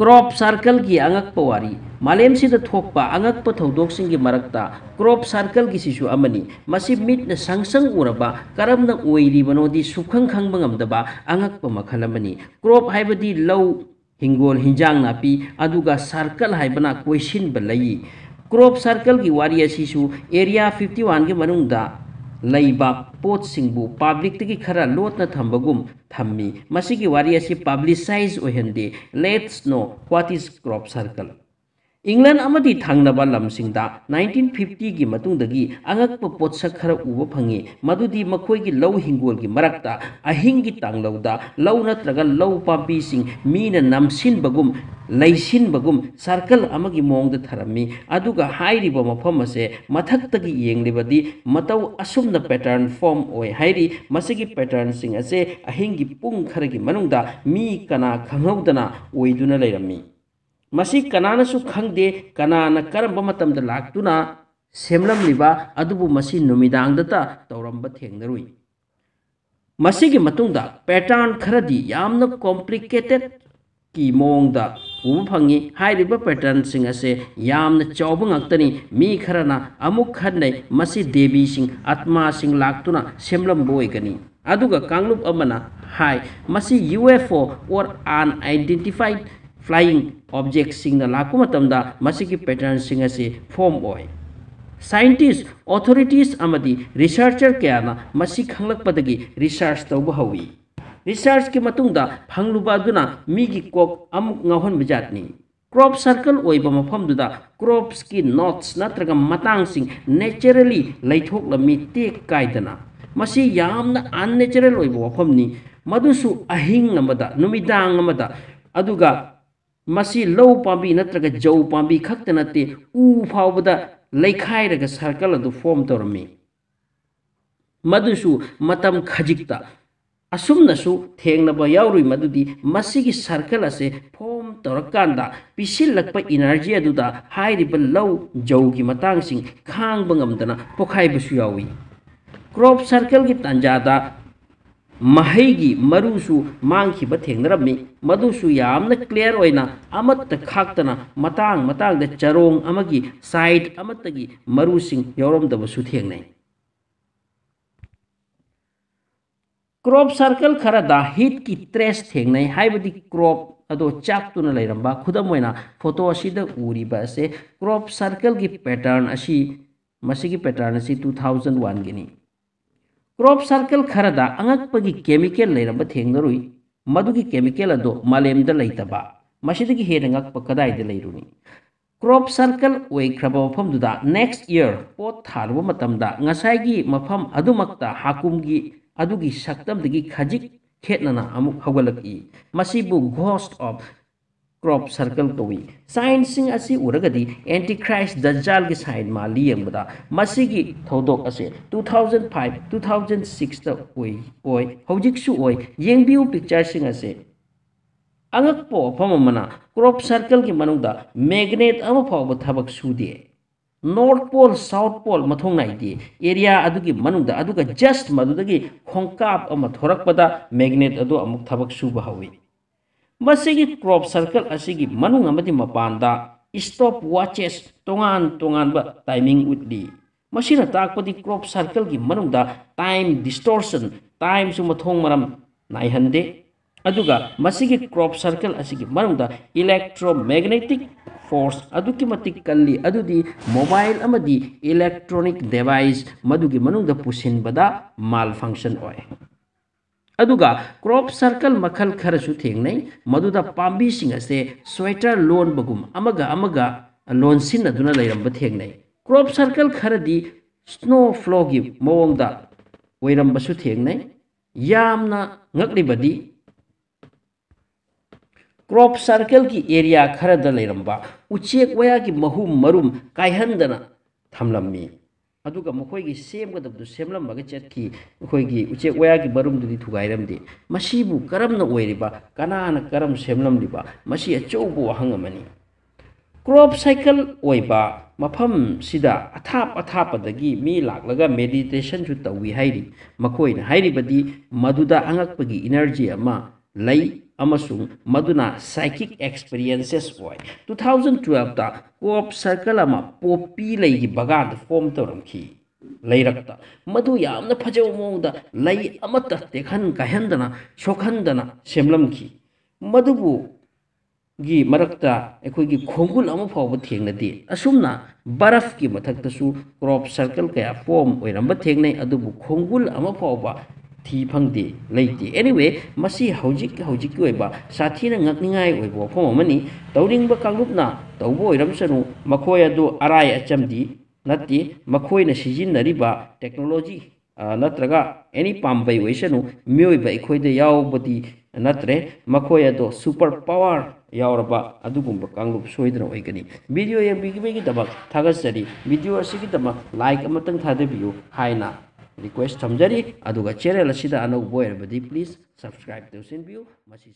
crop circle की angakpa wari मालेम सिदा थोकपा angakpa thoudok की marakta क्रॉप सर्कल की सिसु amani मसी मिट न संसंग उरबा करम न ओइरी बनोदी सुखंग खंग बंगमदबा angakpa makhal amani क्रॉप हाइबदी लौ हिंगोल हिंजांग नापी अदुगा सर्कल हाइबना क्वेश्चन बलई क्रॉप सर्कल की वारी असिसु एरिया 51 के मनुंगदा लैबा पोट सिंगबु पब्लिक तकी खरा लोटना थंबगुम थम्मी मसिगी वारी असि पब्लिसाइज ओहंदे let's know what is crop circle England अमदी थांगनबा लमसिंगदा 1950 की मतुंगदगी अंगकप पोटसक खरा उबो फंगे मदुदी मखोय की लौ हिंगोल की मरक्ता अहिंग की तांगलौदा लौ नत्रगा लौ पापी सिंग मीना नमसिन बगुम लैसिन बगुम सर्कल अमगी मोंगद थरमी अदुगा हाइरिबो मफम असे मथक्तगी येंगलिबदी मतौ असुमना पैटर्न फॉर्म ओय हाइरि मसिगी पैटर्न सिंग असे अहिंगी पुंग खरगी मनुंगदा मी कना खंगौदना ओइदुना लेरमी मसी कनानसु खंगदे कनाना करम मतमद लाक्तुना सेमलमलिबा अदुबु मसी नुमिदांगदता तौरंब थेंगनरुई मसीगी मतुंगदा पैटर्न खरदी यामना कॉम्प्लिकेटेड की मोंगदा उबु फंगी हाइरिबा पैटर्न सिंग असे यामना चौब ngakतनी मी खरना अमुक खन्नै मसी देवी सिंग आत्मा सिंग लाक्तुना सेमलम बोयगनी अदुगा कांगलुप अमना हाई मसी UFO or unidentified flying object सिंगना लाकु मतमदा मसिगी पैटर्न सिंग असे फॉर्म ओय साइंटिस्ट ऑथोरिटीज अमदी रिसर्चर कयाना मसी खंगलकपदगी रिसर्च तौबा हवी रिसर्च के मतुंगदा फंगलुबा दुना मीगी कोक अमुक ngahon bijatni क्रॉप सर्कल ओइबा मफमदुदा क्रॉप्स की नोट्स नत्रगा matang सिंग नेचुरली लैथोकलमी टेक कायदना मसी यामना अननेचुरल ओइबा वफमनी मदुसु अहिंग अमदा नुमिदांग अमदा अदुगा मसी लौ पाबी नत्रगा जौ पाबी खक्त नते उ फावबदा लैखाइरगा सर्कल अदु फॉर्म तोरमी मदुसु मतम खजिकता असुमनसु थेंगनबा यावरुई मदुदी मसीगी सर्कल असे फॉर्म तोरकांदा पिसिलकपा एनर्जी अदुदा हाइरिबा लौ जौगी मतांगसिंग खांग बंगमदना पोखाइबसु यावी क्रॉप सर्कल की तंजादा महैगी मरुसु मांगखिबा थेंगनरमी मदुसु यामना क्लियर ओइना अमत्त खाक्तना मतांग मतांग द चरोंग अमगी साइड अमत्तगी मरुसिंग यौरमदबसु थेंगनै क्रॉप सर्कल खरदा हिट की ट्रेस थेंगनै हाइबदी क्रॉप अदो चाक्तुना लैरंबा खुदम ओइना फोटो असिदा उरिबा से क्रॉप सर्कल की पैटर्न असी मसिगी पैटर्न असी 2001 गिनी क्रॉप सर्कल खरदा अंगकपगी केमिकल लेरंबा थेंगनरुई मदुगी केमिकल अदो मालेमदा लैतबा मसिदगी हेन अंगकप कदाइदा लैरुनी क्रॉप सर्कल ओइख्रबा मफमदुदा नेक्स्ट ईयर पोट थारबा मतमदा ngसाइगी मफम अदुमक्ता हाकुमगी अदुगी सक्तमदगी खजिक खेतनना अमुक हगलकी मसिबु घोस्ट ऑफ क्रॉप सर्कल कवी साइंसिंग असी उरगदी एंटी क्राइस्ट दज्जाल की साइन माली यंगबदा मसिगी thoudok असे 2005 2006 ता ओय हौजिकसु ओय येंगबिउ पिक्चर सिंग असे अंगकपो फममना क्रॉप सर्कल की मनुदा मैग्नेट अम फाव थबक सुदे नॉर्थ पोल साउथ पोल मथोंग नाइदे एरिया अदुगी मनुदा अदुगा जस्ट मदुदगी खोंकाप अम थोरकपदा मैग्नेट अदु अमुक थबक सुबा हवी मसिगी क्रॉप सर्कल असिगी मनुंग अमदी मपानदा स्टॉप वॉचेस तोंगान तोंगानबा टाइमिंग उदली मसिना ताकपदी क्रॉप सर्कल की मनुंगदा टाइम डिस्टोर्शन टाइम सु मथोंग मरम नाइहंदे अदुगा मसिगी क्रॉप सर्कल असिगी मनुंगदा इलेक्ट्रोमैग्नेटिक फोर्स अदुकी मतिक कल्ली अदुदी मोबाइल अमदी इलेक्ट्रॉनिक डिवाइस मदुगी मनुंगदा पुसिनबदा माल फंक्शन ओय अदुगा क्रॉप सर्कल मखल खरसु थेंगनै मदुदा पाम्बी सिंग असे स्वेटर लोन बगुम अमगा लोन सिन अदुना लैरंबा थेंगनै क्रॉप सर्कल खरदी स्नो फ्लोगी मोंगदा ओइरंबसु थेंगनै यामना ngakliबदी क्रॉप सर्कल की एरिया खरदा लैरंबा उचेक वया की महु मरुम कायहंदना थमलम्मी अदुगा मखोयगी सेमगदबदु सेमलमबगा चटकी मखोयगी उचेक वयागी मरुमदुदी थुगाइरमदे मसीबु करमना ओइरिबा कनाना करम सेमलमलिबा मसी अचौबो वहंगमनी क्रॉप साइकिल ओइबा मफम सिदा अथाप अथापदगी मी लाक्लगा मेडिटेशन सु तौवी हाइरि मखोयना हाइरिबदी मदुदा अंगकपगी एनर्जी अमा लै amasung maduna psychic experiences oy 2012 ta crop circle ama poppy lei gi bagan form toramki lourakta madu yamna phajaw mongda lei amata tekhan kahendana shokhandana semlamki madubu gi marakta ekoi gi khongul ama fawba thengnadi asumna baraf ki mathakta su crop circle kaya form oiramba thengnai adubu khongul ama fawba thi phangde leiti anyway masi hojik hojik oiba sathina ngakningai oibo phom amani tawringba kanglupna tawbo oiramsanu makhoi adu arai achamdi natti makhoi na sijinariba technology natraga any pambai oisanu mioiba ekhoida yawbadi natre makhoi adu super power yauraba adugumba kanglup soidra oigani video yebigi dabak thagasari video asigi dabak like amatang thadabiyu haina request thamjari aduga channel asida anau boy badi please subscribe to sin view masi